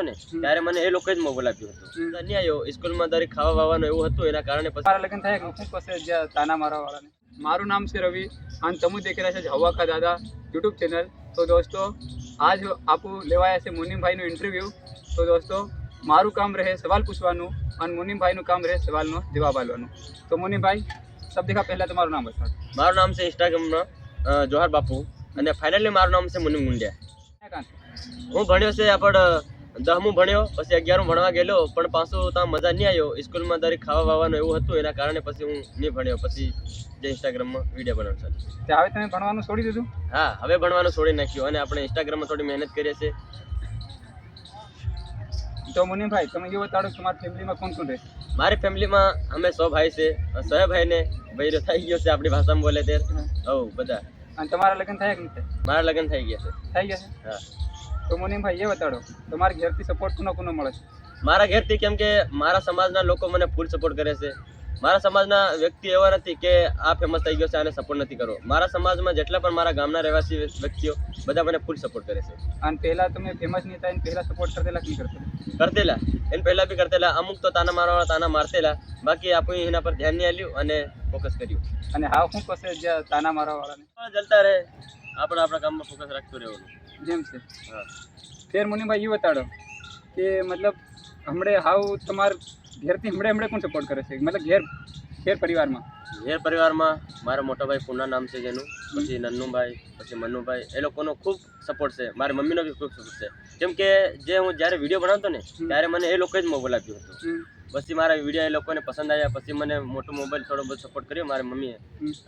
ને ત્યારે મને એ લોકોએ જ મોબાઈલ આપ્યો હતો. નહીં આવ્યો સ્કૂલમાં દરેક ખાવા વાવાનું એવું હતું, એના કારણે પછી મારા લગ્ન થાય હું પાસે જ્યાં તાના મારવા વાળાને. મારું નામ છે રવિ અને તમે દેખી રહ્યા છો હવા કા દાદા યુટ્યુબ ચેનલ. તો દોસ્તો આજ આપું લેવાયા છે મુનિમભાઈનું ઇન્ટરવ્યૂ. તો દોસ્તો મારું કામ રહે સવાલ પૂછવાનું અને મુનિમભાઈનું કામ રહે સવાલનો જવાબ આપવાનું. તો મુનિમભાઈ સબ દેખા પહેલાં તમારું નામ બતાવો. મારું નામ છે ઇન્સ્ટાગ્રામમાં જોહાર બાપુ અને ફાઇનલી મારું નામ છે મુનિમ ગુંડિયા. હું ભણ્યો છે આપણે 10મું ભણ્યો, પછી 11મું ભણવા ગયેલો, પણ પાછું ત્યાં મજા નહીં આવ્યો. સ્કૂલમાં દરેક ખાવા વાવાનું એવું હતું, એના કારણે પછી હું નહીં ભણ્યો. પછી જે ઇન્સ્ટાગ્રામમાં વિડીયો બનાવવાનું ચાલુ. હવે તમે ભણવાનું છોડી દીધું? હા, હવે ભણવાનું છોડી નાખ્યું અને આપણે ઇન્સ્ટાગ્રામમાં થોડી મહેનત કરીએ છીએ. તો મુનિમભાઈ તમે એ બતાડો તમારી ફેમિલીમાં કોણ કોણ રહે? મારી ફેમિલીમાં અમે 100 ભાઈ છે. 100 ભાઈને બૈરો થઈ ગયો છે, આપણી ભાષામાં બોલે તે બધા. અને તમારા લગ્ન થયા કે નહીં થાય? મારા લગ્ન થઈ ગયા છે. થઈ ગયા છે? હા. તો મુનિમભાઈ એ બતાડો તમારા ઘેરથી સપોર્ટ કોનો મળે છે? મારા ઘેરથી, કેમ કે મારા સમાજના લોકો મને ફૂલ સપોર્ટ કરે છે. મારા સમાજના વ્યક્તિ એવા નથી કે આ ફેમસ થઈ ગયો છે આને સપોર્ટ નથી કરવો. મારા સમાજમાં જેટલા પણ મારા ગામના રહેવાસી વ્યક્તિઓ બધા મને ફૂલ સપોર્ટ કરે છે. અને પહેલા તમે ફેમસ નહીં થાય પહેલા સપોર્ટ કરતેલા કે નહીં કરતેલા? એને પહેલા બી કરતેલા. અમુક તો તાના મારવાળા તાના મારતેલા, બાકી આપણે એના પર ધ્યાન નહીં આપ્યું અને ફોકસ કર્યું. અને હા હું પાસે જ્યાં તાના મારવા વાળાને જલતા રહે, આપણે આપણા કામમાં ફોકસ રાખતું રહેવાનું જેમ છે. હા. ફેર મુનિમભાઈ એ બતાડો કે મતલબ હમણે હાવ તમારા ઘેરથી હમણે કોણ સપોર્ટ કરે છે, મતલબ ઘેર પરિવારમાં? ઘેર પરિવારમાં મારા મોટા ભાઈ પૂના નામ છે જેનું, પછી નન્નુભાઈ, પછી મન્નુભાઈ, એ લોકોનો ખૂબ સપોર્ટ છે. મારી મમ્મીનો બી ખૂબ સપોર્ટ છે. કેમ કે જે હું જ્યારે વિડીયો બનાવતો ને ત્યારે મને એ લોકોએ જ મોબાઈલ આપ્યો હતો. પછી મારા વિડીયો એ લોકોને પસંદ આવ્યા, પછી મને મોટો મોબાઈલ થોડો બધો સપોર્ટ કર્યો મારી મમ્મીએ.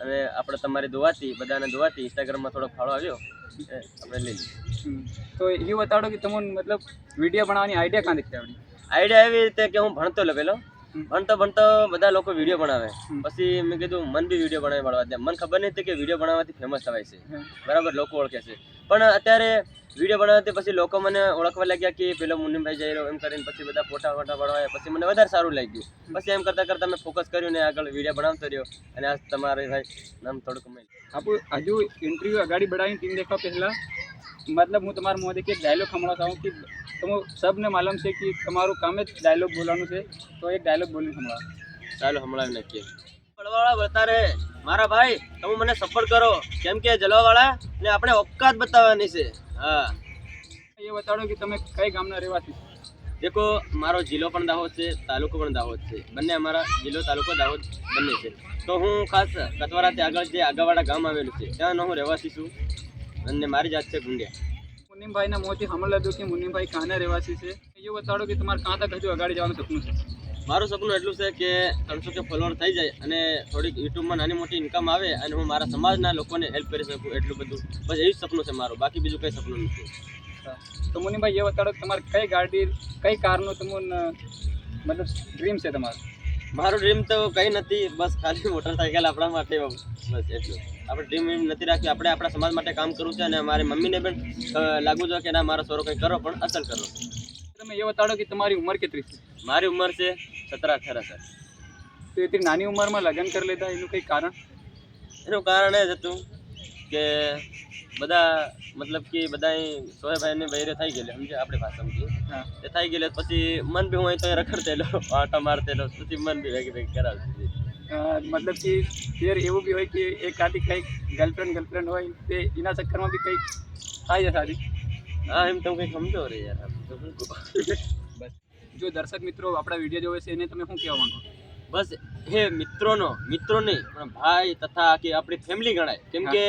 અને આપણે તમારી દુઆથી, બધાને દુઆથી ઇન્સ્ટાગ્રામમાં થોડો ફાળો આવ્યો, આપણે લઈ લીધું. તો એ બતાડો કે તમને મતલબ વિડીયો બનાવવાની આઈડિયા ક્યાં દેખી આવડી? આઈડિયા એવી રીતે કે હું ભણતો પેલો ભણતો બધા લોકો વિડીયો બનાવે. પછી મેં કીધું મન બી વિડીયો બનાવી પાડવા દે. મને ખબર નહીં હતી કે વિડીયો બનાવવાથી ફેમસ થવાય છે, બરાબર, લોકો ઓળખે છે. પણ અત્યારે વિડીયો બનાવવાથી પછી લોકો મને ઓળખવા લાગ્યા કે પેલો મુનિમભાઈ જઈ રહ્યો એમ કરીને. પછી બધા ફોટા પાડવાયા, પછી મને વધારે સારું લાગ્યું. પછી એમ કરતાં મેં ફોકસ કર્યું ને આગળ વિડીયો બનાવતો રહ્યો. અને આજ તમારે ભાઈ નામ થોડું કમાઈ. આપણું હજુ ઇન્ટરવ્યૂ અગાડી बढ़ाવી ટીમ દેખવા પહેલાં मतलब હું તમારા મોં દેખી એક ડાયલોગ સંભળાવતા હું કે તમે સબને માલુમ છે કે તમારું કામ જ ડાયલોગ બોલવાનું છે. તો એક ડાયલોગ બોલીને સંભળાવો. ચાલો સંભળાવી નાખીએ. જલવાવાળા બતા રહે મારા ભાઈ, તમે મને સપોર્ટ કરો, કેમ કે જલવાવાળા ને આપણે ઓકાત બતાવવાની છે. હા, એ બતાડો કે તમે કઈ ગામના રહેવાસી? દેખો, મારો જિલ્લો પણ દાહોદ છે, તાલુકો પણ દાહોદ છે. બંને અમારા જિલ્લો તાલુકો દાહોદ બંને છે. તો હું ખાસ કતવારાથી આગળ જે આગળવાળા ગામ આવેલું છે ત્યાંનો હું રહેવાસી છું અને મારી જાત છે ગુંડિયા. મુનિમભાઈના મોંથી સાંભળ્યું હતું કે મુનિમભાઈ કાંના રહેવાસી છે. એ બતાડો કે તમારે કાં તક હજુ અગાડી જવાનું સપનું છે? મારું સપનું એટલું છે કે 300 ફોલોવર થઈ જાય અને થોડીક યુટ્યુબમાં નાની મોટી ઇન્કમ આવે અને હું મારા સમાજના લોકોને હેલ્પ કરી શકું, એટલું બધું બસ એ જ સપનું છે મારું. બાકી બીજું કંઈ સપનું નથી. તો મુનિમભાઈ એ બતાડો તમારે કઈ ગાડી કઈ કારનું તમને મતલબ ડ્રીમ છે તમારું? મારું ડ્રીમ તો કંઈ નથી, બસ ખાલી મોટરસાઇકલ આપણા માટે, બસ એટલું. આપણે ડ્રીમ નથી રાખ્યું. આપણે આપણા સમાજ માટે કામ કરવું છે અને મારી મમ્મીને પણ લાગવું જોઈએ કે ના મારો છોરો કંઈ કરો પણ અસલ કરો. તમે એ બતાડો કે તમારી ઉંમર કેટલી છે? મારી ઉંમર છે 17-18 સર. તો એટલી નાની ઉંમરમાં લગ્ન કરી લીધા એનું કંઈ કારણ? એનું કારણ એ જ હતું કે બધા મતલબ કે બધા સોહેભાઈને બૈરે થઈ ગયેલે, સમજે આપણી ભાષામાં. હા, એ થઈ ગયેલે પછી મન બી હું અહીં તો રખડતેલો, આટા મારતેલો, પછી મન બી ભેગી કરાવતી. મતલબ કે ફેર એવું બી હોય કે એક આથી કંઈક ગર્લફ્રેન્ડ હોય તે એના ચક્કરમાં બી કંઈક થાય છે સારી. હા, એમ તમે કંઈક સમજો રે યાર. બસ જો દર્શક મિત્રો આપણા વિડીયો જોવે છે એને તમે શું કહેવા માંગો? બસ હે મિત્રો નહીં પણ ભાઈ તથા કે આપણી ફેમિલી ગણાય. કેમ કે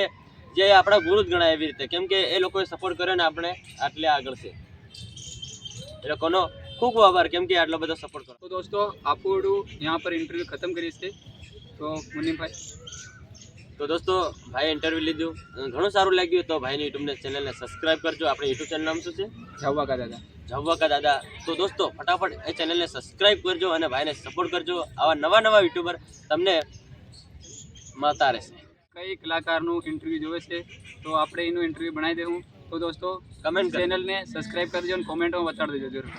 જે આપણા ગુરુ જ ગણાય એવી રીતે. કેમ કે એ લોકોએ સપોર્ટ કર્યો ને આપણે આટલે આગળ છે. એ લોકોનો ખૂબ ખૂબ આભાર, કેમ કે આટલો બધો સપોર્ટ કરો. તો દોસ્તો આપણું यहाँ पर इंटरव्यू खत्म करिए છે. તો મુનિમભાઈ, તો દોસ્તો ભાઈ ઇન્ટરવ્યૂ લીધું, ઘણું સારું લાગ્યું. તો ભાઈની યુટ્યુબને ચેનલને સબસ્ક્રાઈબ કરજો. આપણે યુટ્યુબ ચેનલ નામ શું છે? જવા કા દાદા. જવા કા દાદા. તો દોસ્તો ફટાફટ એ ચેનલને સબસ્ક્રાઈબ કરજો અને ભાઈને સપોર્ટ કરજો. આવા નવા યુટ્યુબર તમને મળતા રહેશે. કઈ કલાકારનું ઇન્ટરવ્યૂ જોવે છે તો આપણે એનું ઇન્ટરવ્યૂ બનાવી દેવું. તો દોસ્તો કમેન્ટ ચેનલને સબસ્ક્રાઈબ કરજો અને કોમેન્ટમાં બતાડી દેજો જરૂર.